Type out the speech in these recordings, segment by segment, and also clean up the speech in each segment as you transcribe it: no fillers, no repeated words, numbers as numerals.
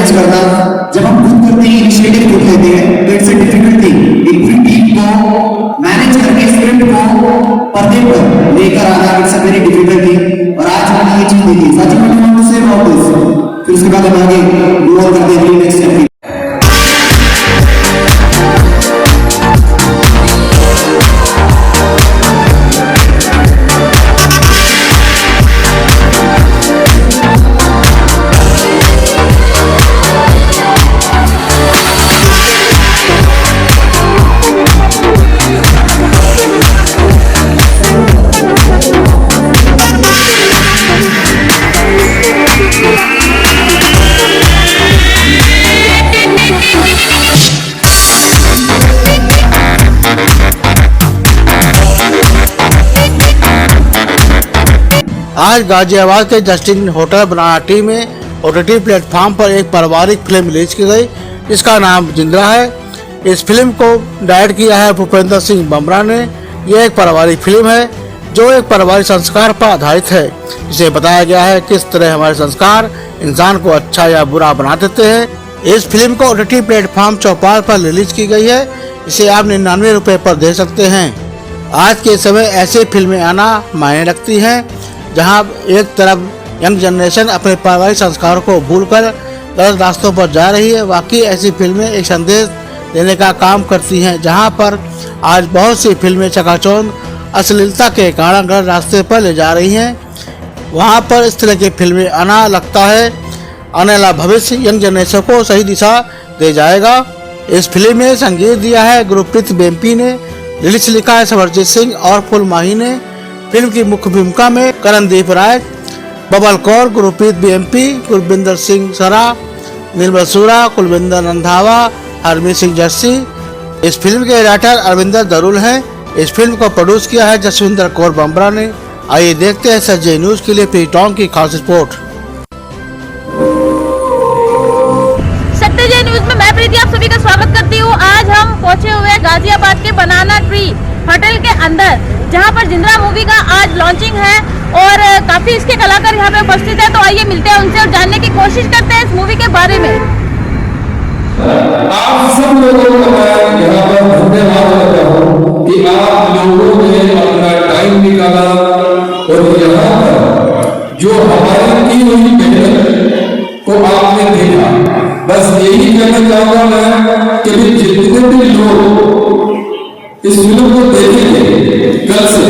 Manage करना, जब हम खुद करते हैं, इनिशिएटिव खुद लेते हैं, तो इट्स अ डिफिकल्ट थिंग। एक पूरी टीम को मैनेज करके स्क्रिप्ट को पर्दे पर लेकर आना, it's a very difficult thing. और आज हमने ये चीज देखी। सच में want to say about this, फिर उसके बाद हम आगे मूव ऑन करते हैं नेक्स्ट स्टेप। आज गाजियाबाद के जस्टिन होटल बनाना में ओटीटी प्लेटफॉर्म पर एक पारिवारिक फिल्म रिलीज की गई, जिसका नाम जिंद्रा है। इस फिल्म को डायरेक्ट किया है भूपेंद्र सिंह बमरा ने। यह एक पारिवारिक फिल्म है जो एक पारिवारिक संस्कार पर आधारित है, जिसे बताया गया है किस तरह हमारे संस्कार इंसान को अच्छा या बुरा बना देते हैं। इस फिल्म को ओटीटी प्लेटफॉर्म चौपाल पर रिलीज की गई है, इसे आप 99 रुपए पर देख सकते हैं। आज के समय ऐसी फिल्में आना मायने रखती हैं, जहां एक तरफ यंग जनरेशन अपने पारिवारिक संस्कारों को भूलकर गलत रास्तों पर जा रही है। वाकई ऐसी फिल्में एक संदेश देने का काम करती हैं, जहां पर आज बहुत सी फिल्में चकाचौंध अश्लीलता के कारण गलत रास्ते पर ले जा रही हैं। वहां पर इस तरह की फिल्में आना लगता है आने वाला भविष्य यंग जनरेशन को सही दिशा दे जाएगा। इस फिल्म में संगीत दिया है गुरप्रीत बेम्पी ने, लिरिक्स लिखा है समरजीत सिंह और फुलमाही ने। फिल्म की मुख्य भूमिका में करणदीप राय, बबल कौर, गुरप्रीत बेम्पी, कुलविंदर सिंह सरा, नीलबल सूरा, कुलविंदर रंधावा, हरमीत सिंह जस्सी। इस फिल्म के राइटर अरविंदर दरुल हैं। इस फिल्म को प्रोड्यूस किया है जसविंदर कौर बमरा ने। आइए देखते हैं सज्जय न्यूज के लिए प्री टॉम की खास रिपोर्ट। सत्यजय न्यूज में मैं प्रीति आप सभी का स्वागत करती हूँ। आज हम पहुँचे हुए हैं गाजियाबाद के बनाना ट्री होटल के अंदर, जहाँ पर जिंद्रा मूवी का आज लॉन्चिंग है और काफी इसके कलाकार यहाँ पे उपस्थित हैं। तो आइए मिलते हैं उनसे और जानने की कोशिश करते हैं इस मूवी के बारे में। आप सब लोगों को मैं यहाँ पर धन्यवाद देता हूँ कि आप लोगों ने अपना टाइम निकाला और यहाँ पर जो हमारी की हुई मेहनत को आपने देखा। बस यही कहना चाहूंगा मैं कि जितने भी लोग इस फिल्म को देखेंगे कल से,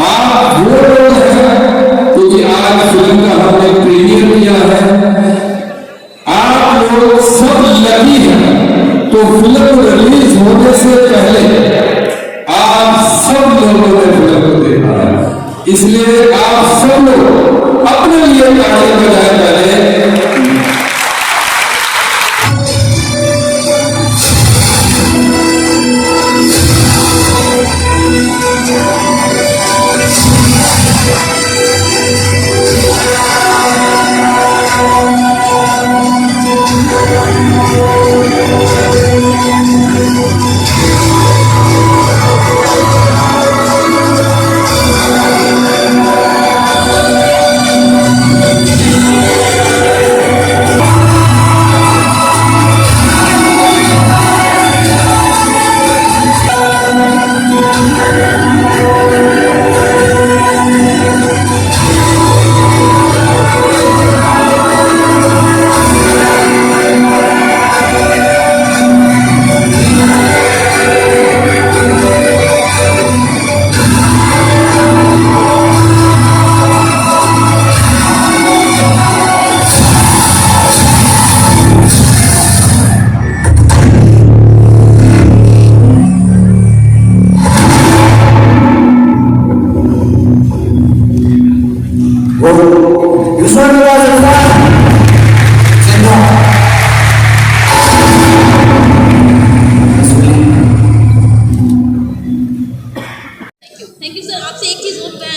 आप वो लोग हैं क्योंकि आज फिल्म का हमने प्रीमियर किया है। आप लोग सब लकी हैं, तो फिल्म रिलीज होने से पहले आप सब लोगों ने फिल्म को देखा है, इसलिए आप सब लोग अपने लिए ताली बजाए पहले।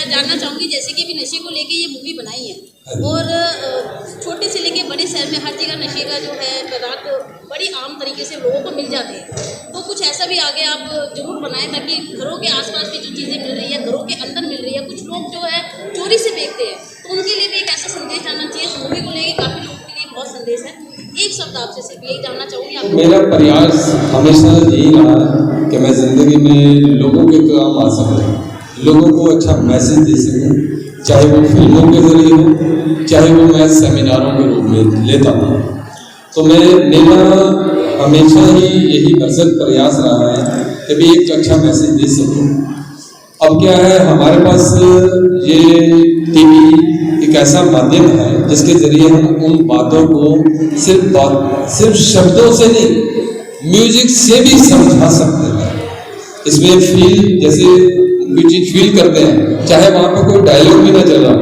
जानना चाहूंगी, जैसे कि अभी नशे को लेके ये मूवी बनाई है और छोटे से लेके बड़े शहर में हर जगह नशे का जो है पदार्थ बड़ी आम तरीके से लोगों को मिल जाते हैं। तो कुछ ऐसा भी आगे आप जरूर बनाएं ताकि घरों के आसपास की जो चीज़ें मिल रही है, घरों के अंदर मिल रही है, कुछ लोग जो है चोरी से बेचते हैं, तो उनके लिए भी एक ऐसा संदेश आना चाहिए। मूवी को लेके काफ़ी लोगों के लिए बहुत संदेश है। एक आपसे सिर्फ यही जानना चाहूँगी आप। मेरा प्रयास हमेशा यही रहा है कि मैं ज़िंदगी में लोगों के काम आ सकूँ, लोगों को अच्छा मैसेज दे सकूँ, चाहे वो फिल्मों के जरिए हो, चाहे वो मैं सेमिनारों के रूप में लेता हूँ। तो मेरा हमेशा ही यही भरसक प्रयास रहा है कि भी एक अच्छा मैसेज दे सकूँ। अब क्या है, हमारे पास ये टीवी एक ऐसा माध्यम है जिसके जरिए हम उन बातों को सिर्फ शब्दों से नहीं, म्यूजिक से भी समझा सकते हैं। इसमें फील, जैसे कोई चीज फील करते हैं, चाहे वहाँ पर कोई डायलॉग भी ना चल रहा हो,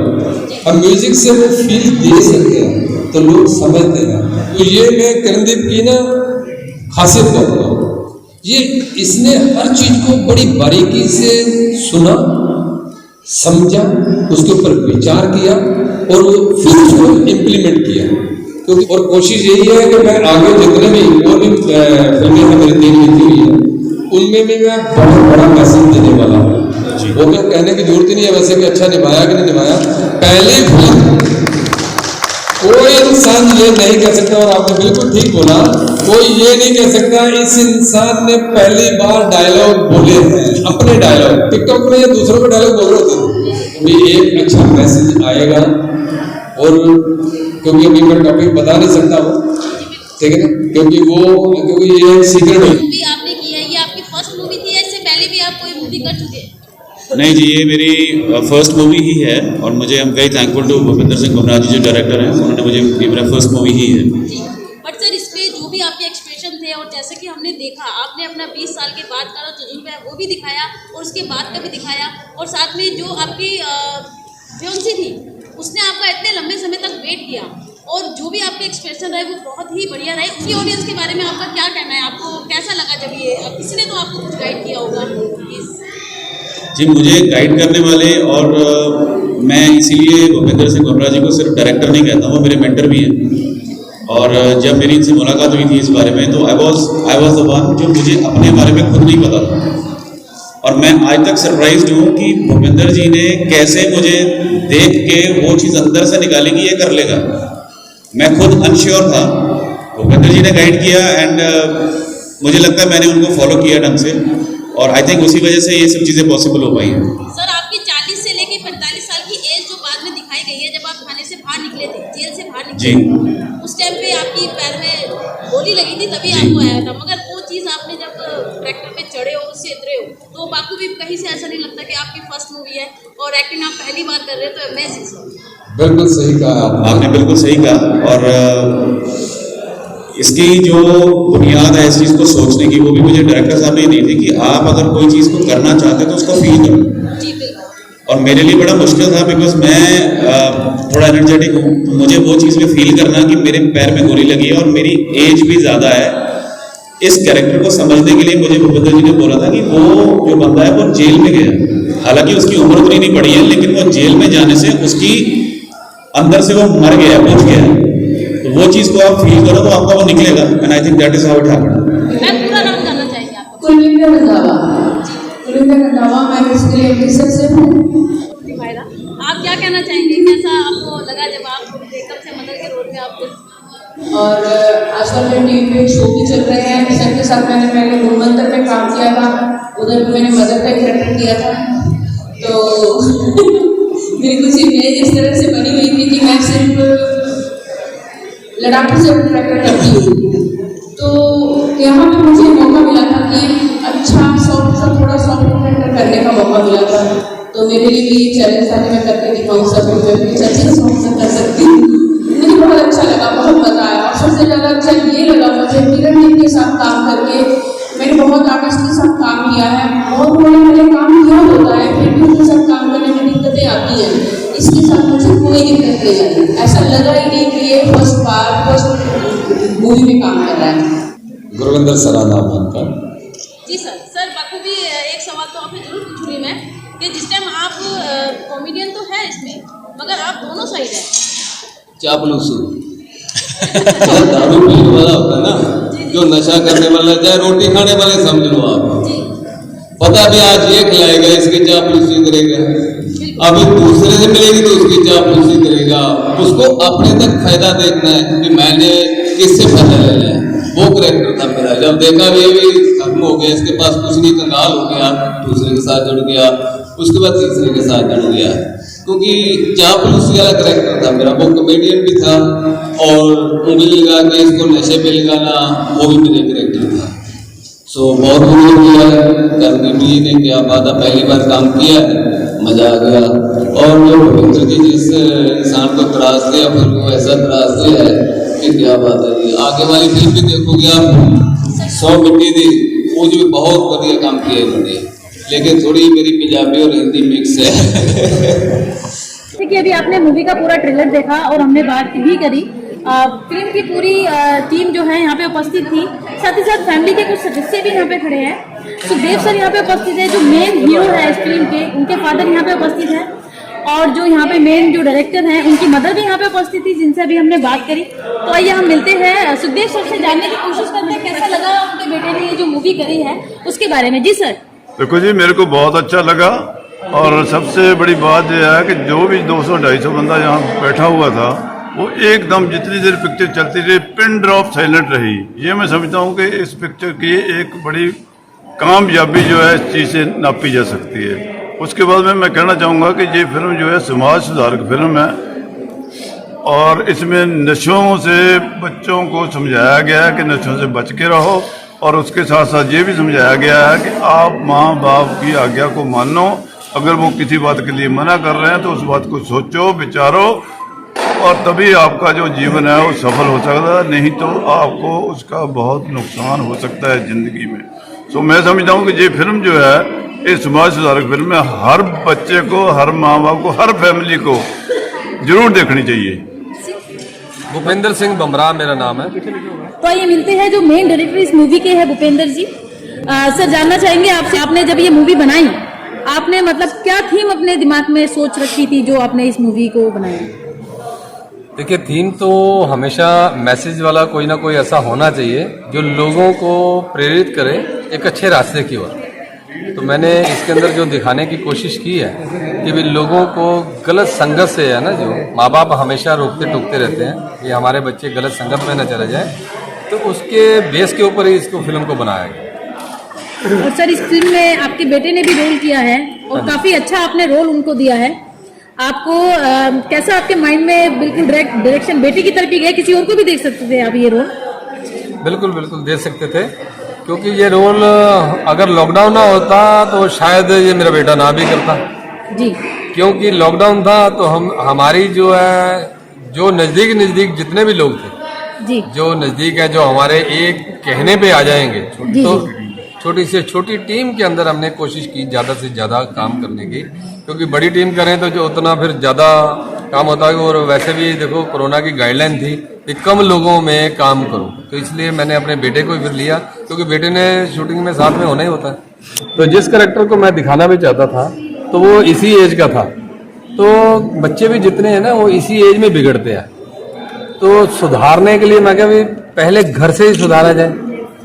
हम म्यूजिक से वो फील दे सकते हैं तो लोग समझते हैं। तो ये मैं किरणदीप की ना खासियत कहूँगा, ये इसने हर चीज को बड़ी बारीकी से सुना, समझा, उसके ऊपर विचार किया और फिर उसको इम्प्लीमेंट किया। क्योंकि और कोशिश यही है कि मैं आगे जितने भी और भी फिल्में मेरी 3 लिखी हुई है, उनमें भी मैं बहुत बड़ा मैसेज देने वाला हूँ। वो क्या कहने की जरूरत ही नहीं है वैसे कि अच्छा निभाया कि नहीं निभाया। पहली फिल्म कोई इंसान ये नहीं कह सकता, और आपने बिल्कुल ठीक बोला, कोई ये नहीं कह सकता इस इंसान ने पहली बार डायलॉग बोले हैं, अपने डायलॉग। टिकटॉक में ये दूसरों के डायलॉग बोल रहे होते भी एक अच्छा मैसेज आएगा। और क्योंकि अभी मैं टॉपिक बता नहीं सकता वो, ठीक है ना, क्योंकि ये सीक्रेट है। मूवी आपने की है, ये आपकी फर्स्ट मूवी थी या इससे पहले भी आप कोई मूवी कर चुके हैं? नहीं जी, ये मेरी फर्स्ट मूवी ही है और मुझे हम very thankful to Bhupendra Singh Gumrah ji जो डायरेक्टर हैं, उन्होंने मुझे, ये मेरा फर्स्ट मूवी ही है। बट सर इसमें जो भी आपके एक्सप्रेशन थे और जैसे कि हमने देखा, आपने अपना 20 साल के बाद का जो तजुर्बा है वो भी दिखाया और उसके बाद का भी दिखाया, और साथ में जो आपकी बेयोंसी थी उसने आपका इतने लंबे समय तक वेट किया, और जो भी आपके एक्सप्रेशन रहे वो बहुत ही बढ़िया रहे। उसकी ऑडियंस के बारे में आपका क्या कहना है? आपको कैसा लगा जब ये, अब किसी ने तो आपको कुछ गाइड किया होगा प्लीज? जी, मुझे गाइड करने वाले, और मैं इसीलिए भूपेंद्र सिंह गुमराह जी को सिर्फ डायरेक्टर नहीं कहता, वो मेरे मेंटर भी हैं। और जब मेरी इनसे मुलाकात हुई थी इस बारे में, तो आई वॉज द वन जो मुझे अपने बारे में खुद नहीं पता था, और मैं आज तक सरप्राइज्ड हूँ कि भूपेंद्र जी ने कैसे मुझे देख के वो चीज़ अंदर से निकाली कि ये कर लेगा। मैं खुद अनश्योर था, भूपेंद्र जी ने गाइड किया, एंड मुझे लगता है मैंने उनको फॉलो किया ढंग से, और आई थिंक उसी वजह से ये सब चीज़ें पॉसिबल हो पाई हैं। सर आपकी 40 से लेके 45 साल की एज जो बाद में दिखाई गई है, जब आप थाने से बाहर निकले थे, जेल से बाहर निकले थे, उस टाइम पे आपकी पैर में गोली लगी थी, तभी आपको आया था। मगर वो चीज़ आपने जब ट्रैक्टर पे चढ़े हो, उससे उतरे हो, तो आपको भी कहीं से ऐसा नहीं लगता कि आपकी फर्स्ट मूवी है और एक्टिंग आप पहली बार कर रहे हो, तो अमेजिंग। बिल्कुल सही कहा आपने, बिल्कुल सही कहा। और इसकी जो बुनियाद है इस चीज़ को सोचने की, वो भी मुझे डायरेक्टर साहब ने दी थी कि आप अगर कोई चीज़ को करना चाहते हो तो उसको फील करो। जी बिल्कुल। और मेरे लिए बड़ा मुश्किल था, बिकॉज मैं थोड़ा एनर्जेटिक हूँ, तो मुझे वो चीज़ में फील करना कि मेरे पैर में गोली लगी है और मेरी एज भी ज़्यादा है। इस कैरेक्टर को समझने के लिए मुझे भूपेंद्र जी ने बोला था कि वो जो बंदा है वो जेल में गया, हालांकि उसकी उम्र उतनी नहीं पड़ी है, लेकिन वो जेल में जाने से उसकी अंदर से वो मर गया, बुझ गया। तो वो चीज़ को आप फील करो तो आपका वो निकलेगा, and I think that is how it happened. मैं पूरा नाम जानना चाहेंगे आपका? कुलविंदर रंधावा। कुलविंदर रंधावा, मैं बेसिकली अमृतसर से हूँ। फायदा, आप क्या कहना चाहेंगे, कैसा आपको लगा जब आप एकदम से मदर के रोल में आप थे? और आजकल मेरे टीवी पे शो भी चल रहे हैं, सर के साथ मैंने पहले गुरुमंत्र में काम किया था, उधर भी मैंने मदर का कैरेक्टर किया था। तो मेरी कुछ इमेज इस तरह से बनी हुई थी कि मैं सिर्फ लड़ाकू से कैरेक्टर करती हूँ। तो यहाँ पे मुझे मौका मिला था कि अच्छा सॉफ्ट सा थोड़ा सॉफ्ट कैरेक्टर करने का मौका मिला था, तो मेरे लिए भी ये चैलेंज था कि मैं करके दिखाऊँ सब कुछ अच्छे सॉफ्ट से कर सकती हूँ। मुझे बहुत अच्छा लगा, बहुत मजा आया, और सबसे ज़्यादा अच्छा ये लगा मुझे किरण के साथ काम करके। मैंने बहुत आर्टिस्ट के साथ काम किया है, बहुत बड़े बड़े काम किया होता है, फिर भी उनके साथ काम करने में दिक्कतें आती हैं। इसके साथ मुझे कोई दिक्कत नहीं आई, ऐसा लगा ही नहीं कि ये फर्स्ट मूवी में काम कर रहा है। गुरविंदर सर नाम है उनका। जी सर। सर बखूबी एक सवाल तो आपसे जरूर पूछूंगी मैं कि जिस टाइम आप कॉमेडियन तो है इसमें, मगर आप दोनों साइड हैं। चापलूसी दारू पीने वाला होता है ना, जो नशा करने वाला, चाहे रोटी खाने वाले समझ लो आप, पता भी आज ये खिलाएगा इसकी चापलूसी करेगा, अभी दूसरे से मिलेगी तो उसकी चापलूसी करेगा। उसको अपने तक फायदा देखना है कि मैंने किससे फायदा ले लें, वो करेक्टर था मेरा। जब देखा भी खत्म हो गया, इसके पास कुछ नहीं, कंगाल हो गया, दूसरे के साथ जुड़ गया, उसके बाद तीसरे के साथ जुड़ गया, क्योंकि चापलूसी वाला करेक्टर था मेरा। वो कॉमेडियन भी था और उंगली लगा के इसको नशे पे लगाना, वो भी मेरे करेक्टर था। सो बहुत मजा किया करके भी ने, क्या बात है, पहली बार काम किया, मजा आ गया। और जो भूपेंद्र जी जिस इंसान को त्रास दिया, फिर वो ऐसा त्रास दिया है कि क्या बात है जी। आगे वाली फिल्म भी देखोगे आप, 100 मिट्टी दी, वो जो बहुत बढ़िया काम किया इन्होंने, लेकिन थोड़ी मेरी पंजाबी और हिंदी मिक्स है। देखिए, अभी आपने मूवी का पूरा ट्रेलर देखा और हमने बात भी करी। फिल्म की पूरी टीम जो है यहाँ पे उपस्थित थी, साथ ही साथ फैमिली के कुछ सदस्य भी यहाँ पे खड़े हैं। सुखदेव सर यहाँ पे उपस्थित है, जो मेन हीरो है इस फिल्म के, उनके फादर यहाँ पे उपस्थित है, और जो यहाँ पे मेन जो डायरेक्टर हैं उनकी मदर भी यहाँ पे उपस्थित थी, जिनसे अभी हमने बात करी। तो आइए हम मिलते हैं सुखदेव सर से, जानने की कोशिश करते हैं कैसा लगा उनके बेटे ने ये जो मूवी करी है उसके बारे में। जी सर। देखो जी, मेरे को बहुत अच्छा लगा, और सबसे बड़ी बात यह है कि जो भी 200-250 बंदा यहाँ बैठा हुआ था, वो एकदम जितनी देर पिक्चर चलती रही पिन ड्रॉप साइलेंट रही। ये मैं समझता हूँ कि इस पिक्चर की एक बड़ी कामयाबी जो है इस चीज़ से नापी जा सकती है। उसके बाद में मैं कहना चाहूँगा कि ये फिल्म जो है समाज सुधारक फिल्म है, और इसमें नशों से बच्चों को समझाया गया है कि नशों से बच के रहो, और उसके साथ साथ ये भी समझाया गया है कि आप माँ बाप की आज्ञा को मानो। अगर वो किसी बात के लिए मना कर रहे हैं तो उस बात को सोचो, विचारो, और तभी आपका जो जीवन है वो सफल हो सकता है, नहीं तो आपको उसका बहुत नुकसान हो सकता है जिंदगी में। तो मैं समझता हूँ कि ये फिल्म जो है, इस समाज सुधारक फिल्म में हर बच्चे को, हर माँ बाप को, हर फैमिली को जरूर देखनी चाहिए। भूपेंद्र सिंह बमरा मेरा नाम है। तो आइए मिलते हैं जो मेन डायरेक्टर इस मूवी के हैं, भूपेंद्र जी। सर, जानना चाहेंगे आपसे, आपने जब ये मूवी बनाई, आपने मतलब क्या थीम अपने दिमाग में सोच रखी थी जो आपने इस मूवी को बनाया? देखिए, थीम तो हमेशा मैसेज वाला कोई ना कोई ऐसा होना चाहिए जो लोगों को प्रेरित करे एक अच्छे रास्ते की ओर। तो मैंने इसके अंदर जो दिखाने की कोशिश की है कि भी लोगों को गलत संगत से, है ना, जो माँ बाप हमेशा रोकते टोकते रहते हैं कि हमारे बच्चे गलत संगत में न चले जाए, तो उसके बेस के ऊपर ही इसको फिल्म को बनाया गया। और सर, इस फिल्म में आपके बेटे ने भी रोल किया है और काफी अच्छा आपने रोल उनको दिया है। आपको कैसा आपके माइंड में बिल्कुल डायरेक्शन बेटे की तरफ ही गया, किसी और को भी देख सकते थे आप ये रोल? बिल्कुल बिल्कुल दे सकते थे, क्योंकि ये रोल अगर लॉकडाउन ना होता तो शायद ये मेरा बेटा ना भी करता जी, क्योंकि लॉकडाउन था तो हमारी जो है, जो नजदीक जितने भी लोग थे जी, जो नजदीक है, जो हमारे एक कहने पे आ जाएंगे, जी, तो छोटी से छोटी टीम के अंदर हमने कोशिश की ज्यादा से ज्यादा काम करने की, क्योंकि बड़ी टीम करें तो जो उतना फिर ज्यादा काम होता है। और वैसे भी देखो, कोरोना की गाइडलाइन थी कि कम लोगों में काम करो, तो इसलिए मैंने अपने बेटे को फिर लिया, क्योंकि बेटे ने शूटिंग में साथ में होना ही होता है। तो जिस कैरेक्टर को मैं दिखाना भी चाहता था तो वो इसी एज का था। तो बच्चे भी जितने हैं ना, वो इसी एज में बिगड़ते हैं। तो सुधारने के लिए मैं क्या, पहले घर से ही सुधारा जाए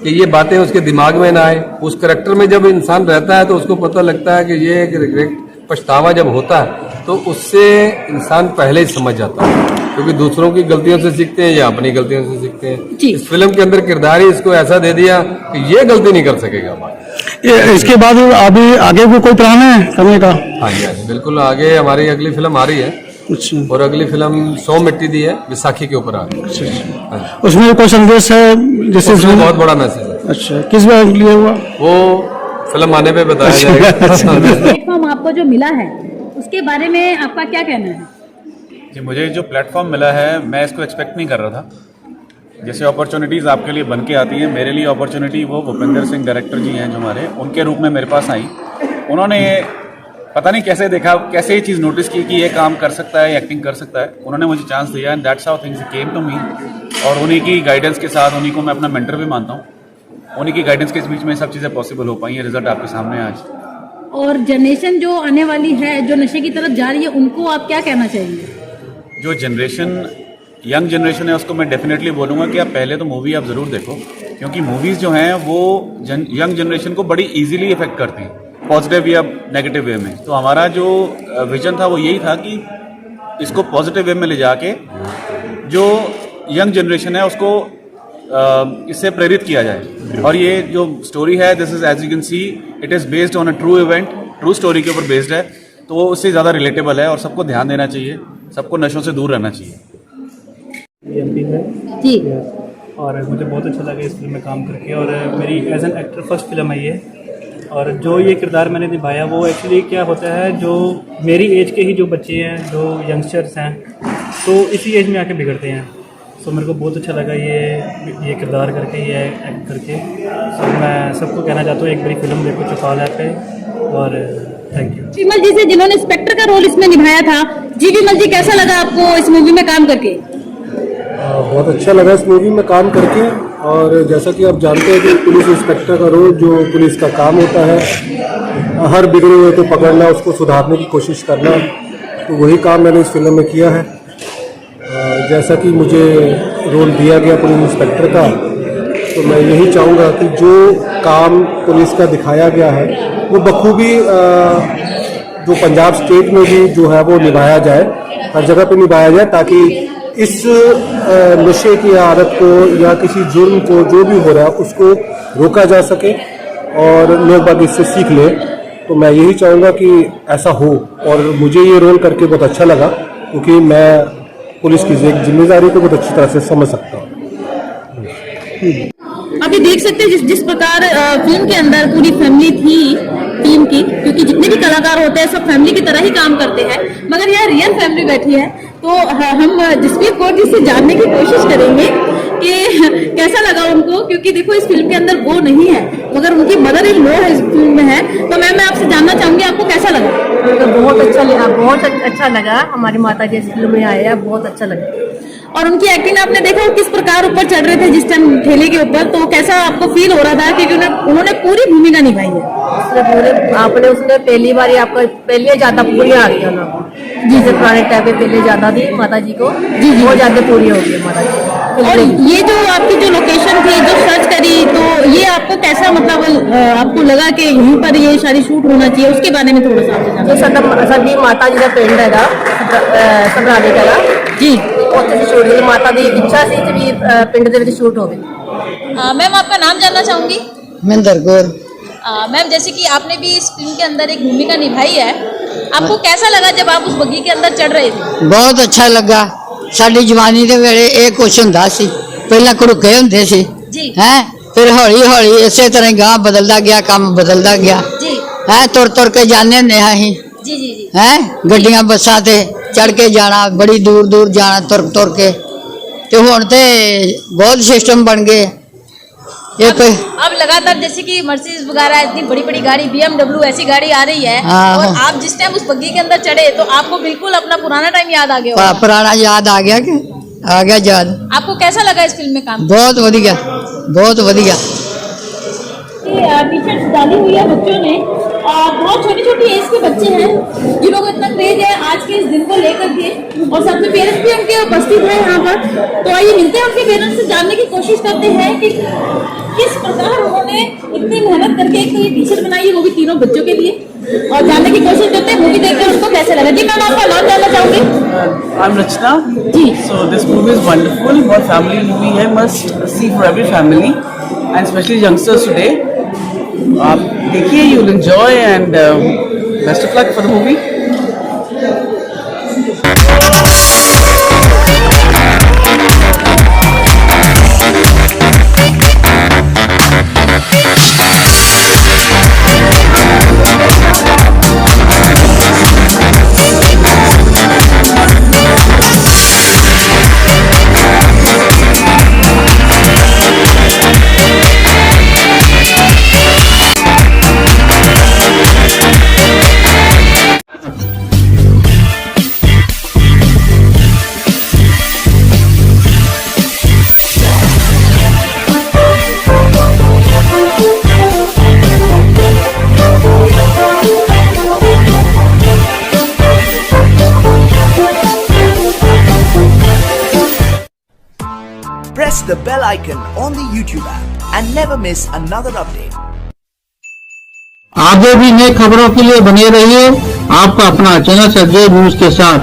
कि ये बातें उसके दिमाग में ना आए। उस कैरेक्टर में जब इंसान रहता है तो उसको पता लगता है कि ये एक रिग्रेट, पछतावा जब होता है तो उससे इंसान पहले ही समझ जाता है, क्योंकि दूसरों की गलतियों से सीखते हैं या अपनी गलतियों से सीखते हैं। इस फिल्म के अंदर किरदार ही इसको ऐसा दे दिया कि ये गलती नहीं कर सकेगा। इसके बाद अभी आगे भी कोई प्लान है करने का? हाँ जी, बिल्कुल। आगे हमारी अगली फिल्म आ रही है, और अगली फिल्म 100 मिट्टी दी है, विसाखी के ऊपर आ रही है। उसमें कोई संदेश है जैसे? उसमें बहुत बड़ा मैसेज है। अच्छा, किस बार लिए हुआ वो फिल्म आने पे बताया जाएगा। प्लेटफॉर्म आपको जो मिला है उसके बारे में आपका क्या कहना है? जी, मुझे जो प्लेटफॉर्म मिला है, मैं इसको एक्सपेक्ट नहीं कर रहा था। जैसे अपॉर्चुनिटीज़ आपके लिए बन के आती हैं, मेरे लिए अपॉर्चुनिटी वो भूपेंद्र सिंह डायरेक्टर जी हैं जो हमारे, उनके रूप में मेरे पास आई। उन्होंने पता नहीं कैसे देखा, कैसे ये चीज़ नोटिस की कि ये काम कर सकता है, एक्टिंग कर सकता है। उन्होंने मुझे चांस दिया, and that's how things came to me. और उन्हीं की गाइडेंस के साथ, उन्हीं को मैं अपना मेंटर भी मानता हूँ, उन्हीं की गाइडेंस के बीच में सब चीज़ें पॉसिबल हो पाई। ये रिजल्ट आपके सामने है आज। और जनरेशन जो आने वाली है, जो नशे की तरफ जा रही है, उनको आप क्या कहना चाहेंगे? जो जनरेशन, यंग जनरेशन है, उसको मैं डेफिनेटली बोलूँगा कि आप पहले तो मूवी आप ज़रूर देखो, क्योंकि मूवीज़ जो हैं वो यंग जनरेशन को बड़ी इजीली इफेक्ट करती हैं, पॉजिटिव या नेगेटिव वे में। तो हमारा जो विजन था वो यही था कि इसको पॉजिटिव वे में ले जाके जो यंग जनरेशन है उसको इससे प्रेरित किया जाए। और ये जो स्टोरी है, this is as you can see it is based on a true event, true story के ऊपर बेस्ड है, तो वो उससे ज़्यादा रिलेटेबल है और सबको ध्यान देना चाहिए, सबको नशों से दूर रहना चाहिए। जी। और मुझे बहुत अच्छा लगा इस फिल्म में काम करके, और मेरी as an actor first film है ये। और जो ये किरदार मैंने निभाया वो एक्चुअली क्या होता है, जो मेरी एज के ही जो बच्चे हैं, जो यंगस्टर्स हैं, तो इसी एज में आके बिगड़ते हैं। सो मेरे को बहुत अच्छा लगा ये किरदार करके, ये एक्ट करके। सो मैं सबको कहना चाहता हूँ एक बड़ी फिल्म देखो चौपाल ऐप पे, और थैंक यू। विमल जी से, जिन्होंने इंस्पेक्टर का रोल इसमें निभाया था, जी विमल जी, कैसा लगा आपको इस मूवी में काम करके? बहुत अच्छा लगा इस मूवी में काम करके। और जैसा कि आप जानते हैं कि पुलिस इंस्पेक्टर का रोल, जो पुलिस का काम होता है, हर बिगड़े हुए को पकड़ना, उसको सुधारने की कोशिश करना, तो वही काम मैंने इस फिल्म में किया है। जैसा कि मुझे रोल दिया गया पुलिस इंस्पेक्टर का, तो मैं यही चाहूँगा कि जो काम पुलिस का दिखाया गया है वो बखूबी जो पंजाब स्टेट में भी जो है वो निभाया जाए, हर जगह पे निभाया जाए, ताकि इस नशे की आदत को या किसी जुर्म को जो भी हो रहा है उसको रोका जा सके और लोग बाग इससे सीख ले। तो मैं यही चाहूँगा कि ऐसा हो, और मुझे ये रोल करके बहुत अच्छा लगा, क्योंकि मैं पुलिस की जिम्मेदारी को बहुत अच्छी तरह से समझ सकता हूँ। अभी देख सकते हैं जिस प्रकार फिल्म के अंदर पूरी फैमिली थी टीम की, क्योंकि जितने भी कलाकार होते हैं सब फैमिली की तरह ही काम करते हैं, मगर यहाँ रियल फैमिली बैठी है। तो हम जसवीर कौर जी से जानने की कोशिश करेंगे कि कैसा लगा उनको, क्योंकि देखो इस फिल्म के अंदर वो नहीं है मगर उनकी मदर इन लॉ इस फिल्म में है। तो मैम, मैं आपसे जानना चाहूंगी आपको कैसा लगा? तो बहुत अच्छा लगा। हमारी माता जी इस फिल्म में आए हैं, बहुत अच्छा लगा। और उनकी एक्टिंग आपने देखा किस प्रकार ऊपर चढ़ रहे थे जिस टाइम ठेले के ऊपर, तो कैसा आपको फील हो रहा था? क्योंकि उन्होंने पूरी भूमिका निभाई है। उसने पहली बार आपका पहले ज्यादा पूरी आ गई ना, जैसे पुराने टाइम पे पहले ज्यादा थी माता जी को, जी बहुत ज्यादा पूरी हो गई माता जी। और ये जो आपकी जो लोकेशन थी, जो सर्च करी, तो ये आपको कैसा, मतलब आपको लगा कि यहीं पर ये सारी शूट होना चाहिए, उसके बारे में थोड़ा सा जो सभी माता जी का पिंड है सबराने का जी, शूट माता दी इच्छा से भी पिंड के शूट हो गई। मैम, आपका नाम जानना चाहूंगी? महेंद्र कौर। मैम, जैसे कि आपने भी इस फिल्म के अंदर एक भूमिका निभाई है, आपको कैसा लगा जब आप उस बग्गी के अंदर चढ़ रहे थे? बहुत अच्छा लगा। साडी जवानी दे वेले एक कुछ हुंदा सी, पहला कड़ुके हुंदे सी हैं, फिर हौली हौली इसे तरह गांव बदलता गया, काम बदलता गया है। तुर तुर के जाने हुंदे असीं हैं, गड्डियां बसां ते चढ़ के जाना, बड़ी दूर दूर जाना तुर तुर के, ते हुण ते बहुत सिस्टम बन गए। अब लगातार जैसे कि मर्सिडीज वगैरह इतनी बड़ी बड़ी गाड़ी, BMW ऐसी गाड़ी आ रही है, और आप जिस टाइम उस बग्गी के अंदर चढ़े तो आपको बिल्कुल अपना पुराना टाइम याद आ गया होगा। पुराना याद आ गया कि आ गया याद। आपको कैसा लगा इस फिल्म में काम? बहुत बढ़िया, बहुत बढ़िया। टी शर्ट डाली हुई है बच्चों ने, और बहुत छोटी छोटी एज के बच्चे हैं जिन्हों को इतना क्रेज है आज के इस दिन को लेकर के, और साथ में पेरेंट्स भी उनके उपस्थित हैं यहाँ पर। तो आइए मिलते हैं उनके पेरेंट्स से, जानने की कोशिश करते हैं कि किस प्रकार उन्होंने इतनी मेहनत करके एक तो ये टी शर्ट बनाई है, वो भी तीनों बच्चों के लिए, और जानने की कोशिश करते हैं मूवी देखकर उनको कैसे लगा। जी मैम, आपका नाम जानना चाहूंगी? I am Rachna ji. So this movie is wonderful, बहुत फैमिली मूवी है, must see for every family and specially youngsters today. आप देखिए, you will enjoy and best of luck for the movie. Press the bell icon on the YouTube app and never miss another update. आगे भी नई खबरों के लिए बने रहिए आपका अपना चैनल संजय न्यूज के साथ।